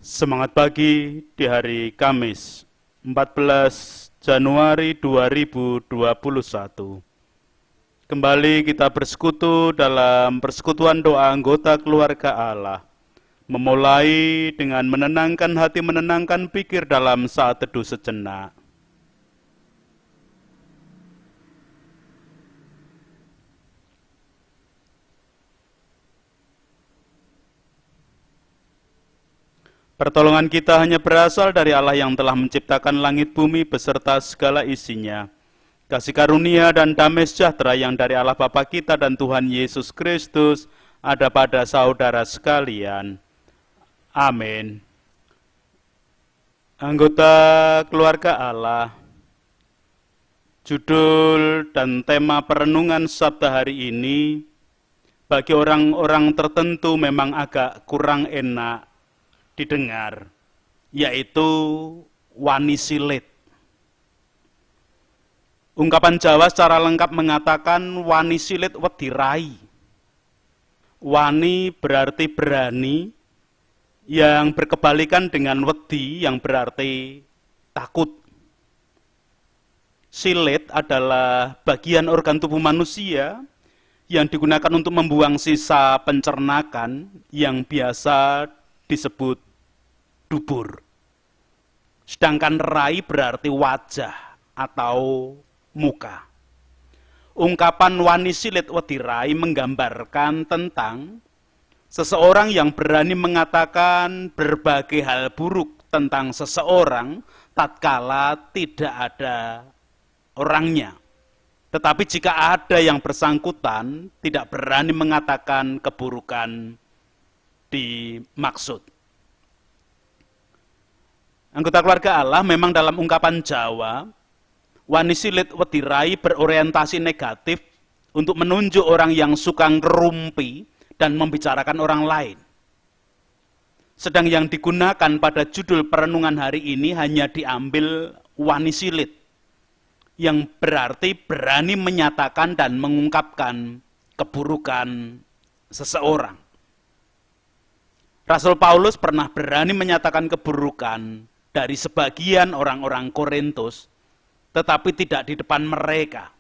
Semangat pagi di hari Kamis, 14 Januari 2021. Kembali kita bersekutu dalam persekutuan doa anggota keluarga Allah. Memulai dengan menenangkan hati, menenangkan pikir dalam saat teduh sejenak. Pertolongan kita hanya berasal dari Allah yang telah menciptakan langit bumi beserta segala isinya. Kasih karunia dan damai sejahtera yang dari Allah Bapa kita dan Tuhan Yesus Kristus ada pada saudara sekalian. Amin. Anggota keluarga Allah, judul dan tema perenungan Sabda hari ini bagi orang-orang tertentu memang agak kurang enak didengar, yaitu wani silit. Ungkapan Jawa secara lengkap mengatakan wani silit wedi rai. Wani berarti berani, yang berkebalikan dengan wedi yang berarti takut. Silit adalah bagian organ tubuh manusia yang digunakan untuk membuang sisa pencernakan yang biasa disebut dubur. Sedangkan rai berarti wajah atau muka. Ungkapan wani silit wedi rai menggambarkan tentang seseorang yang berani mengatakan berbagai hal buruk tentang seseorang tatkala tidak ada orangnya. Tetapi jika ada yang bersangkutan tidak berani mengatakan keburukan dimaksud. Anggota keluarga Allah memang dalam ungkapan Jawa, wani silit wedi rai berorientasi negatif untuk menunjuk orang yang suka ngerumpi dan membicarakan orang lain. Sedang yang digunakan pada judul perenungan hari ini hanya diambil wani silit, yang berarti berani menyatakan dan mengungkapkan keburukan seseorang. Rasul Paulus pernah berani menyatakan keburukan dari sebagian orang-orang Korintus, tetapi tidak di depan mereka.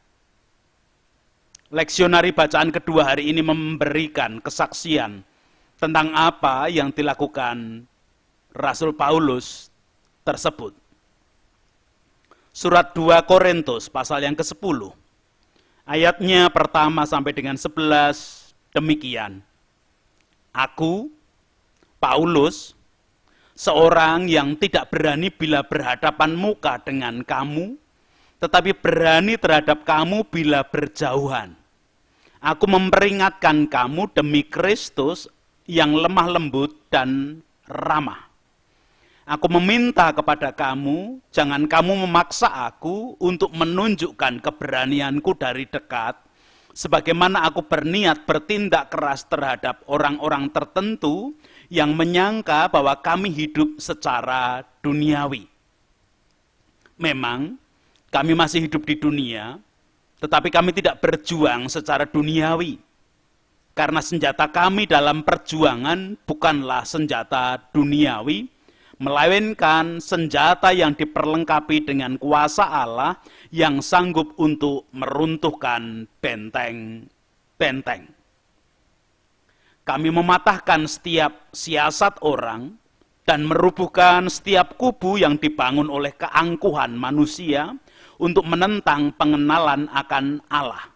Leksionari bacaan kedua hari ini memberikan kesaksian tentang apa yang dilakukan Rasul Paulus tersebut. Surat 2 Korintus pasal yang ke-10, ayatnya pertama sampai dengan 11 demikian. Aku, Paulus, seorang yang tidak berani bila berhadapan muka dengan kamu, tetapi berani terhadap kamu bila berjauhan. Aku memperingatkan kamu demi Kristus yang lemah lembut dan ramah. Aku meminta kepada kamu, jangan kamu memaksa aku untuk menunjukkan keberanianku dari dekat, sebagaimana aku berniat bertindak keras terhadap orang-orang tertentu yang menyangka bahwa kami hidup secara duniawi. Memang kami masih hidup di dunia, tetapi kami tidak berjuang secara duniawi. Karena senjata kami dalam perjuangan bukanlah senjata duniawi, melainkan senjata yang diperlengkapi dengan kuasa Allah yang sanggup untuk meruntuhkan benteng-benteng. Kami mematahkan setiap siasat orang dan merubuhkan setiap kubu yang dibangun oleh keangkuhan manusia untuk menentang pengenalan akan Allah.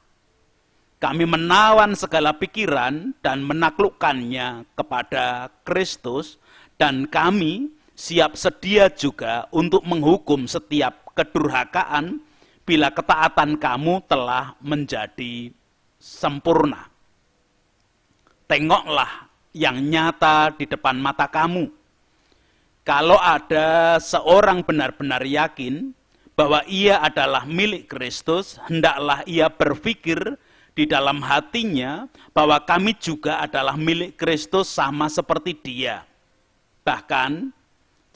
Kami menawan segala pikiran dan menaklukkannya kepada Kristus, dan kami siap sedia juga untuk menghukum setiap kedurhakaan bila ketaatan kamu telah menjadi sempurna. Tengoklah yang nyata di depan mata kamu. Kalau ada seorang benar-benar yakin bahwa ia adalah milik Kristus, hendaklah ia berpikir di dalam hatinya bahwa kami juga adalah milik Kristus sama seperti dia. Bahkan,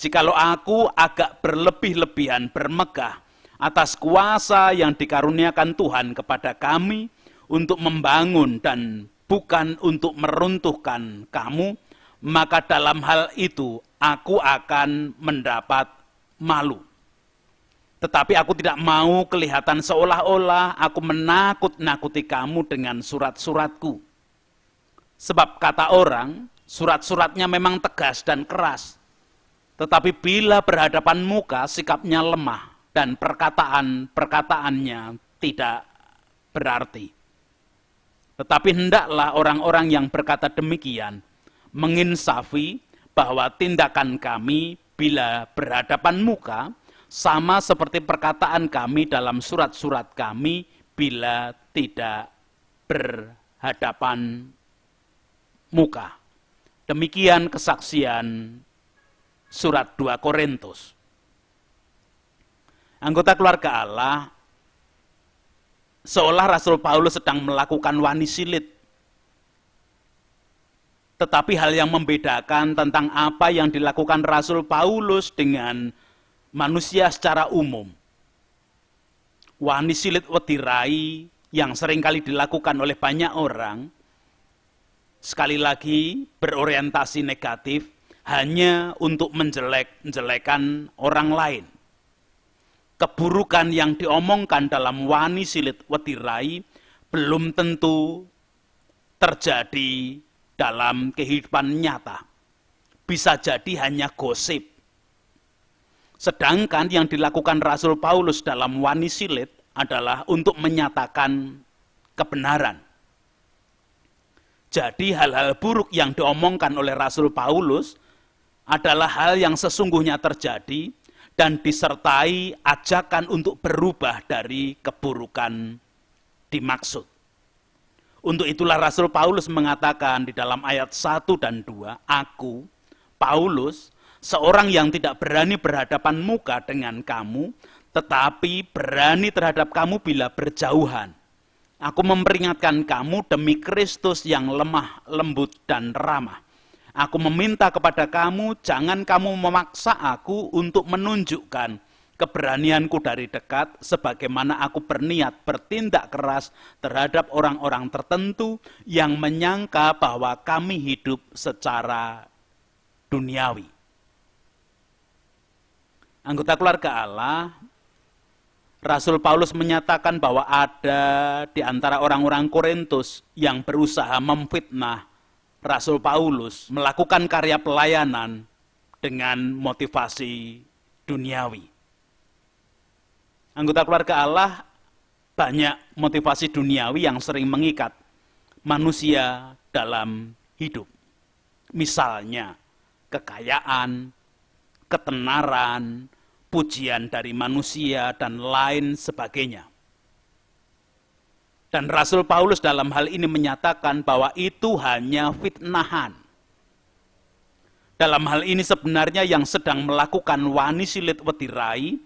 jikalau aku agak berlebih-lebihan bermegah atas kuasa yang dikaruniakan Tuhan kepada kami untuk membangun dan bukan untuk meruntuhkan kamu, maka dalam hal itu aku akan mendapat malu. Tetapi aku tidak mau kelihatan seolah-olah aku menakut-nakuti kamu dengan surat-suratku. Sebab kata orang, surat-suratnya memang tegas dan keras. Tetapi bila berhadapan muka, sikapnya lemah dan perkataan-perkataannya tidak berarti. Tetapi hendaklah orang-orang yang berkata demikian menginsafi bahwa tindakan kami bila berhadapan muka sama seperti perkataan kami dalam surat-surat kami bila tidak berhadapan muka. Demikian kesaksian surat 2 Korintus. Anggota keluarga Allah, seolah Rasul Paulus sedang melakukan wanisilit. Tetapi hal yang membedakan tentang apa yang dilakukan Rasul Paulus dengan manusia secara umum. Wanisilit wetirai yang seringkali dilakukan oleh banyak orang, sekali lagi berorientasi negatif, hanya untuk menjelek-jelekan orang lain. Keburukan yang diomongkan dalam wanisilit wetirai belum tentu terjadi dalam kehidupan nyata. Bisa jadi hanya gosip. Sedangkan yang dilakukan Rasul Paulus dalam wanisilit adalah untuk menyatakan kebenaran. Jadi hal-hal buruk yang diomongkan oleh Rasul Paulus adalah hal yang sesungguhnya terjadi dan disertai ajakan untuk berubah dari keburukan dimaksud. Untuk itulah Rasul Paulus mengatakan di dalam ayat 1 dan 2, aku, Paulus, seorang yang tidak berani berhadapan muka dengan kamu, tetapi berani terhadap kamu bila berjauhan. Aku memperingatkan kamu demi Kristus yang lemah, lembut, dan ramah. Aku meminta kepada kamu, jangan kamu memaksa aku untuk menunjukkan keberanianku dari dekat, sebagaimana aku berniat bertindak keras terhadap orang-orang tertentu yang menyangka bahwa kami hidup secara duniawi. Anggota keluarga Allah, Rasul Paulus menyatakan bahwa ada di antara orang-orang Korintus yang berusaha memfitnah Rasul Paulus melakukan karya pelayanan dengan motivasi duniawi. Anggota keluarga Allah, banyak motivasi duniawi yang sering mengikat manusia dalam hidup. Misalnya, kekayaan, ketenaran, pujian dari manusia, dan lain sebagainya. Dan Rasul Paulus dalam hal ini menyatakan bahwa itu hanya fitnahan. Dalam hal ini sebenarnya yang sedang melakukan wanisilit wetirai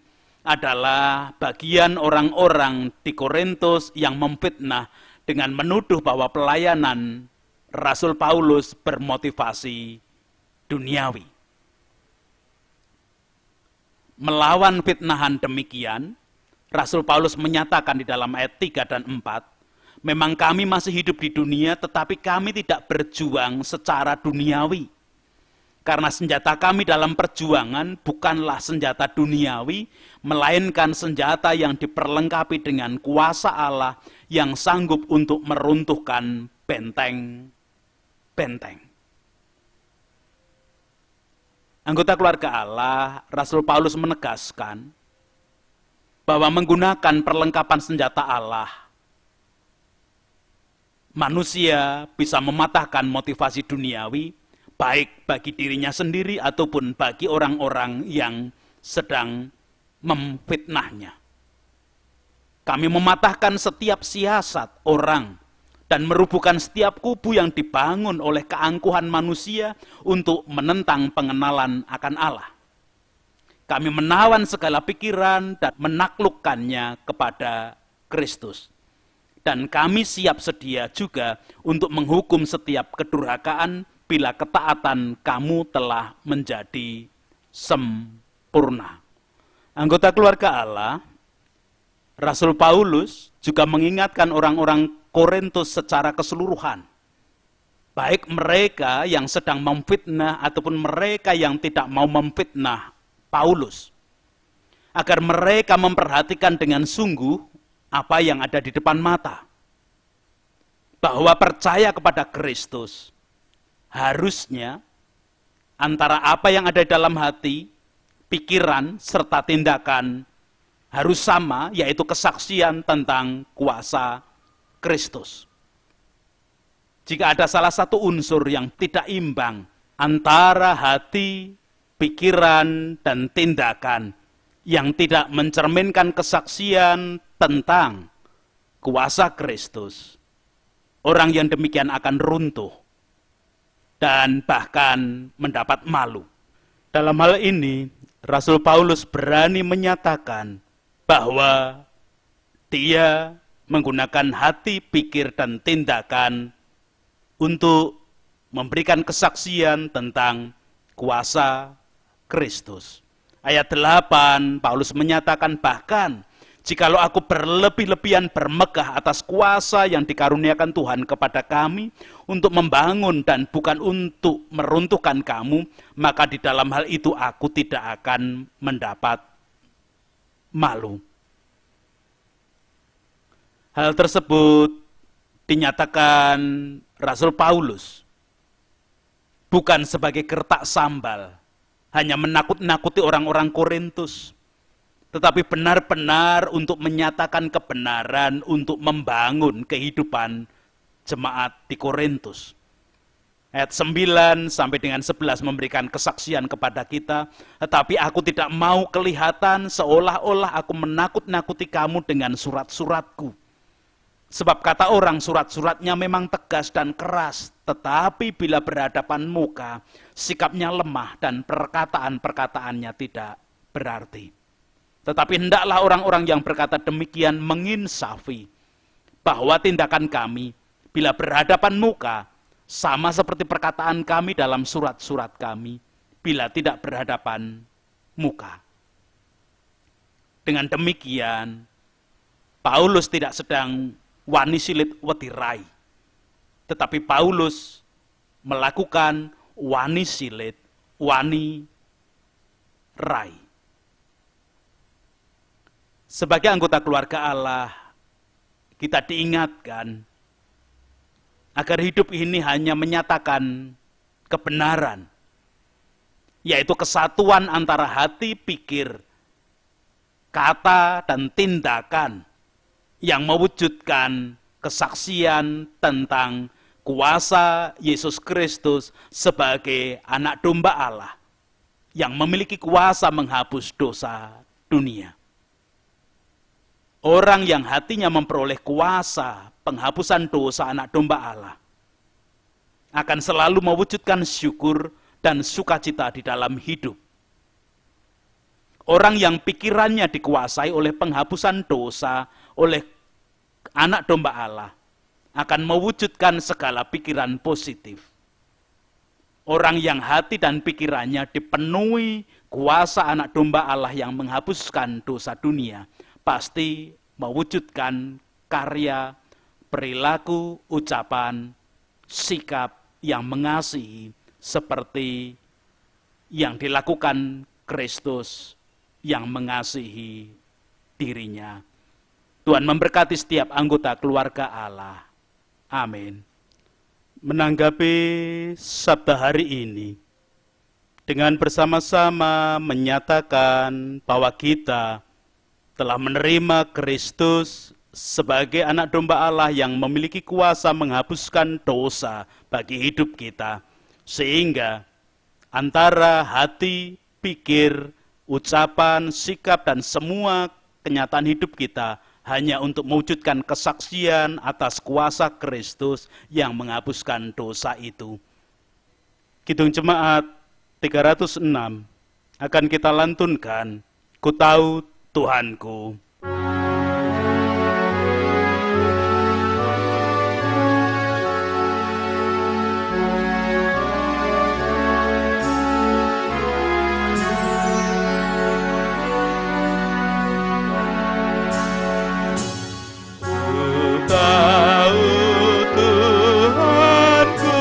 adalah bagian orang-orang di Korintus yang memfitnah dengan menuduh bahwa pelayanan Rasul Paulus bermotivasi duniawi. Melawan fitnahan demikian, Rasul Paulus menyatakan di dalam ayat 3 dan 4, memang kami masih hidup di dunia, tetapi kami tidak berjuang secara duniawi. Karena senjata kami dalam perjuangan bukanlah senjata duniawi, melainkan senjata yang diperlengkapi dengan kuasa Allah yang sanggup untuk meruntuhkan benteng-benteng. Anggota keluarga Allah, Rasul Paulus menegaskan bahwa menggunakan perlengkapan senjata Allah, manusia bisa mematahkan motivasi duniawi, baik bagi dirinya sendiri ataupun bagi orang-orang yang sedang memfitnahnya. Kami mematahkan setiap siasat orang dan merubuhkan setiap kubu yang dibangun oleh keangkuhan manusia untuk menentang pengenalan akan Allah. Kami menawan segala pikiran dan menaklukkannya kepada Kristus. Dan kami siap sedia juga untuk menghukum setiap kedurhakaan bila ketaatan kamu telah menjadi sempurna. Anggota keluarga Allah, Rasul Paulus juga mengingatkan orang-orang Korintus secara keseluruhan baik mereka yang sedang memfitnah ataupun mereka yang tidak mau memfitnah Paulus, agar mereka memperhatikan dengan sungguh apa yang ada di depan mata. Bahwa percaya kepada Kristus harusnya antara apa yang ada di dalam hati, pikiran, serta tindakan harus sama, yaitu kesaksian tentang kuasa Kristus. Jika ada salah satu unsur yang tidak imbang antara hati, pikiran, dan tindakan yang tidak mencerminkan kesaksian tentang kuasa Kristus, orang yang demikian akan runtuh dan bahkan mendapat malu. Dalam hal ini, Rasul Paulus berani menyatakan bahwa dia menggunakan hati, pikir, dan tindakan untuk memberikan kesaksian tentang kuasa Kristus. Ayat 8, Paulus menyatakan bahkan, jikalau aku berlebih-lebihan bermegah atas kuasa yang dikaruniakan Tuhan kepada kami untuk membangun dan bukan untuk meruntuhkan kamu, maka di dalam hal itu aku tidak akan mendapat malu. Hal tersebut dinyatakan Rasul Paulus bukan sebagai gertak sambal, hanya menakut-nakuti orang-orang Korintus, tetapi benar-benar untuk menyatakan kebenaran untuk membangun kehidupan jemaat di Korintus. Ayat 9 sampai dengan 11 memberikan kesaksian kepada kita, tetapi aku tidak mau kelihatan seolah-olah aku menakut-nakuti kamu dengan surat-suratku. Sebab kata orang surat-suratnya memang tegas dan keras, tetapi bila berhadapan muka, sikapnya lemah dan perkataan-perkataannya tidak berarti. Tetapi hendaklah orang-orang yang berkata demikian menginsafi bahwa tindakan kami bila berhadapan muka sama seperti perkataan kami dalam surat-surat kami bila tidak berhadapan muka. Dengan demikian, Paulus tidak sedang wani silit wetirai, tetapi Paulus melakukan wani silit, wani rai. Sebagai anggota keluarga Allah, kita diingatkan agar hidup ini hanya menyatakan kebenaran, yaitu kesatuan antara hati, pikir, kata, dan tindakan yang mewujudkan kesaksian tentang kuasa Yesus Kristus sebagai anak domba Allah yang memiliki kuasa menghapus dosa dunia. Orang yang hatinya memperoleh kuasa penghapusan dosa anak domba Allah akan selalu mewujudkan syukur dan sukacita di dalam hidup. Orang yang pikirannya dikuasai oleh penghapusan dosa oleh anak domba Allah akan mewujudkan segala pikiran positif. Orang yang hati dan pikirannya dipenuhi kuasa anak domba Allah yang menghapuskan dosa dunia, pasti mewujudkan karya, perilaku, ucapan, sikap yang mengasihi seperti yang dilakukan Kristus yang mengasihi dirinya. Tuhan memberkati setiap anggota keluarga Allah. Amin. Menanggapi sabda hari ini, dengan bersama-sama menyatakan bahwa kita telah menerima Kristus sebagai anak domba Allah yang memiliki kuasa menghapuskan dosa bagi hidup kita, sehingga antara hati, pikir, ucapan, sikap, dan semua kenyataan hidup kita hanya untuk mewujudkan kesaksian atas kuasa Kristus yang menghapuskan dosa itu. Kidung Jemaat 306 akan kita lantunkan, Ku tahu Tuhanku. Ku tahu Tuhanku,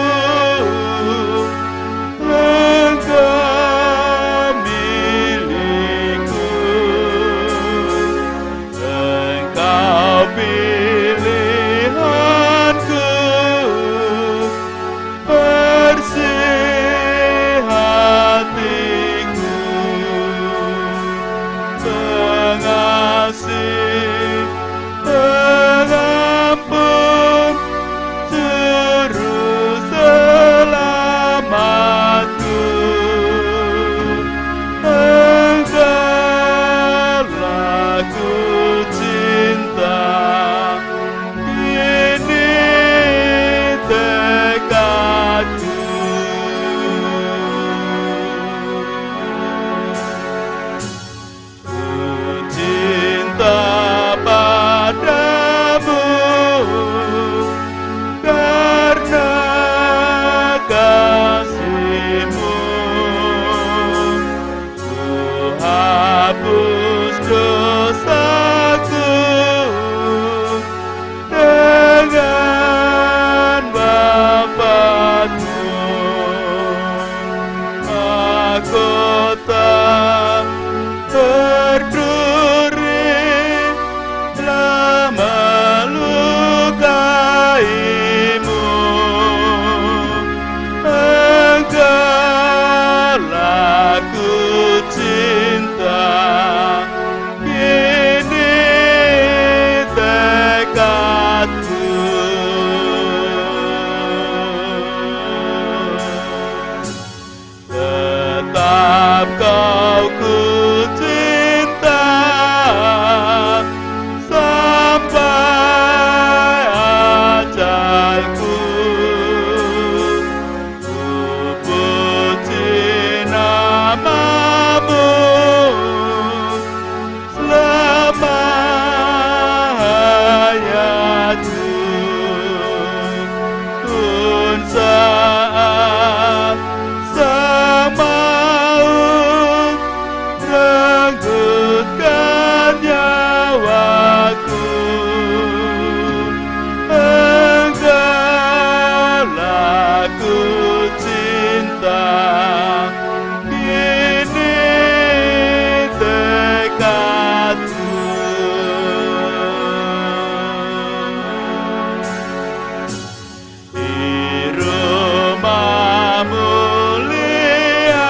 cinta, kini tekadku. Tetap kau ku cinta sampai ajalku. Ku puji namamu selama hayatku. Pun saat sang maut renggutkan nyawaku, engkaulah ku cinta, kini tekadku. Di rumah mulia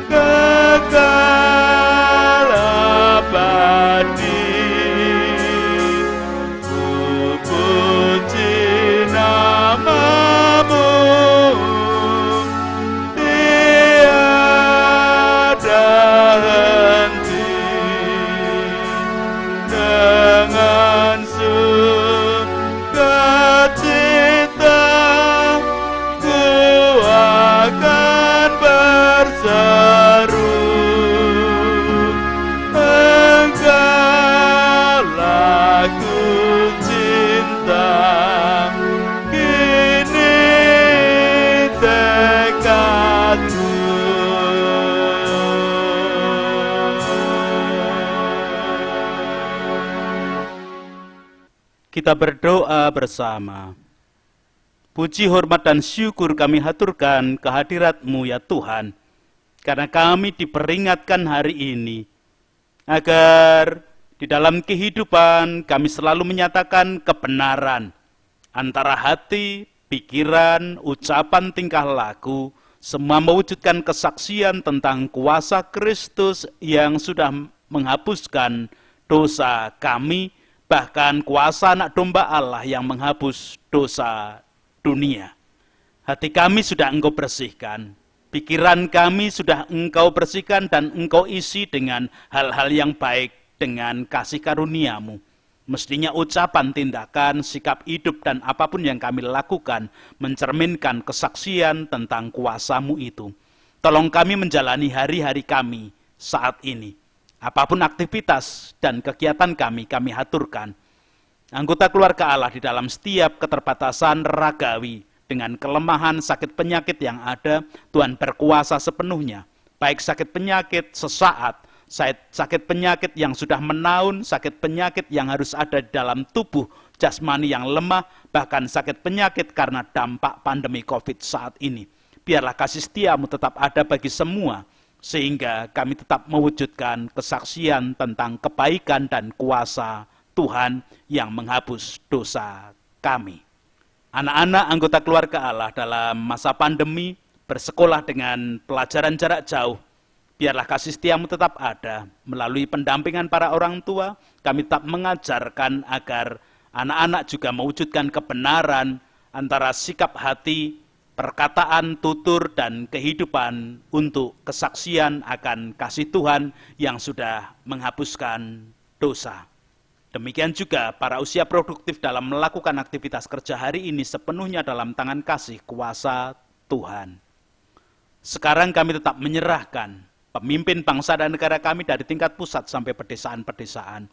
kekal abadi, ku puji namamu tiada henti. Dengan sukacita ku akan berseru, engkaulah ku cinta, kini tekadku. Kita berdoa bersama. Puji, hormat, dan syukur kami haturkan kehadirat-Mu ya Tuhan, karena kami diperingatkan hari ini, agar di dalam kehidupan kami selalu menyatakan kebenaran antara hati, pikiran, ucapan, tingkah laku, semua mewujudkan kesaksian tentang kuasa Kristus yang sudah menghapuskan dosa kami, bahkan kuasa Anak Domba Allah yang menghapus dosa dunia. Hati kami sudah Engkau bersihkan, pikiran kami sudah Engkau bersihkan, dan Engkau isi dengan hal-hal yang baik dengan kasih karunia-Mu. Mestinya ucapan, tindakan, sikap hidup, dan apapun yang kami lakukan mencerminkan kesaksian tentang kuasa-Mu itu. Tolong kami menjalani hari-hari kami saat ini. Apapun aktivitas dan kegiatan kami haturkan. Anggota keluarga Allah di dalam setiap keterbatasan ragawi, dengan kelemahan sakit penyakit yang ada, Tuhan berkuasa sepenuhnya. Baik sakit penyakit sesaat, sakit penyakit yang sudah menaun, sakit penyakit yang harus ada di dalam tubuh jasmani yang lemah, bahkan sakit penyakit karena dampak pandemi COVID saat ini. Biarlah kasih setia-Mu tetap ada bagi semua, sehingga kami tetap mewujudkan kesaksian tentang kebaikan dan kuasa Tuhan yang menghapus dosa kami. Anak-anak anggota keluarga Allah dalam masa pandemi bersekolah dengan pelajaran jarak jauh. Biarlah kasih setia-Mu tetap ada. Melalui pendampingan para orang tua, kami tetap mengajarkan agar anak-anak juga mewujudkan kebenaran antara sikap hati, perkataan, tutur, dan kehidupan untuk kesaksian akan kasih Tuhan yang sudah menghapuskan dosa. Demikian juga para usia produktif dalam melakukan aktivitas kerja hari ini sepenuhnya dalam tangan kasih kuasa Tuhan. Sekarang kami tetap menyerahkan pemimpin bangsa dan negara kami dari tingkat pusat sampai pedesaan-pedesaan.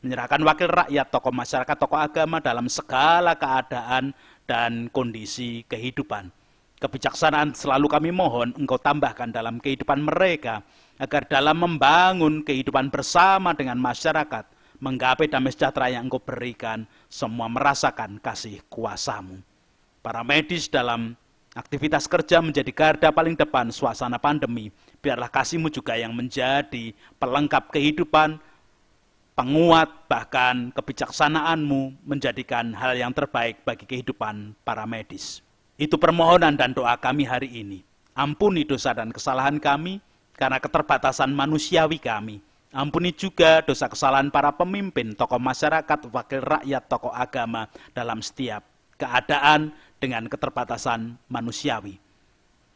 Menyerahkan wakil rakyat, tokoh masyarakat, tokoh agama dalam segala keadaan dan kondisi kehidupan. Kebijaksanaan selalu kami mohon Engkau tambahkan dalam kehidupan mereka, agar dalam membangun kehidupan bersama dengan masyarakat, menggapai damai sejahtera yang Engkau berikan, semua merasakan kasih kuasa-Mu. Para medis dalam aktivitas kerja menjadi garda paling depan suasana pandemi, biarlah kasih-Mu juga yang menjadi pelengkap kehidupan, penguat, bahkan kebijaksanaan-Mu menjadikan hal yang terbaik bagi kehidupan para medis. Itu permohonan dan doa kami hari ini. Ampuni dosa dan kesalahan kami, karena keterbatasan manusiawi kami. Ampuni juga dosa kesalahan para pemimpin, tokoh masyarakat, wakil rakyat, tokoh agama dalam setiap keadaan dengan keterbatasan manusiawi.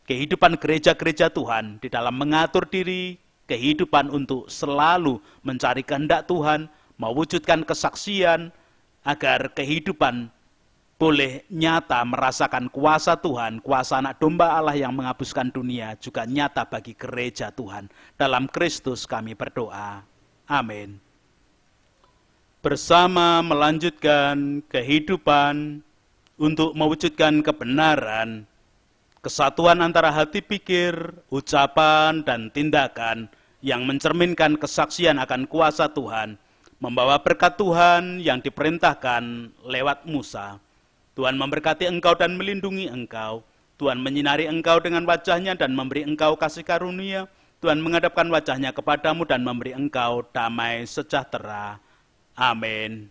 Kehidupan gereja-gereja Tuhan di dalam mengatur diri, kehidupan untuk selalu mencari kehendak Tuhan, mewujudkan kesaksian, agar kehidupan boleh nyata merasakan kuasa Tuhan, kuasa anak domba Allah yang menghapuskan dunia, juga nyata bagi gereja Tuhan. Dalam Kristus kami berdoa. Amin. Bersama melanjutkan kehidupan untuk mewujudkan kebenaran, kesatuan antara hati pikir, ucapan, dan tindakan yang mencerminkan kesaksian akan kuasa Tuhan, membawa berkat Tuhan yang diperintahkan lewat Musa. Tuhan memberkati engkau dan melindungi engkau. Tuhan menyinari engkau dengan wajahnya dan memberi engkau kasih karunia. Tuhan menghadapkan wajahnya kepadamu dan memberi engkau damai sejahtera. Amin.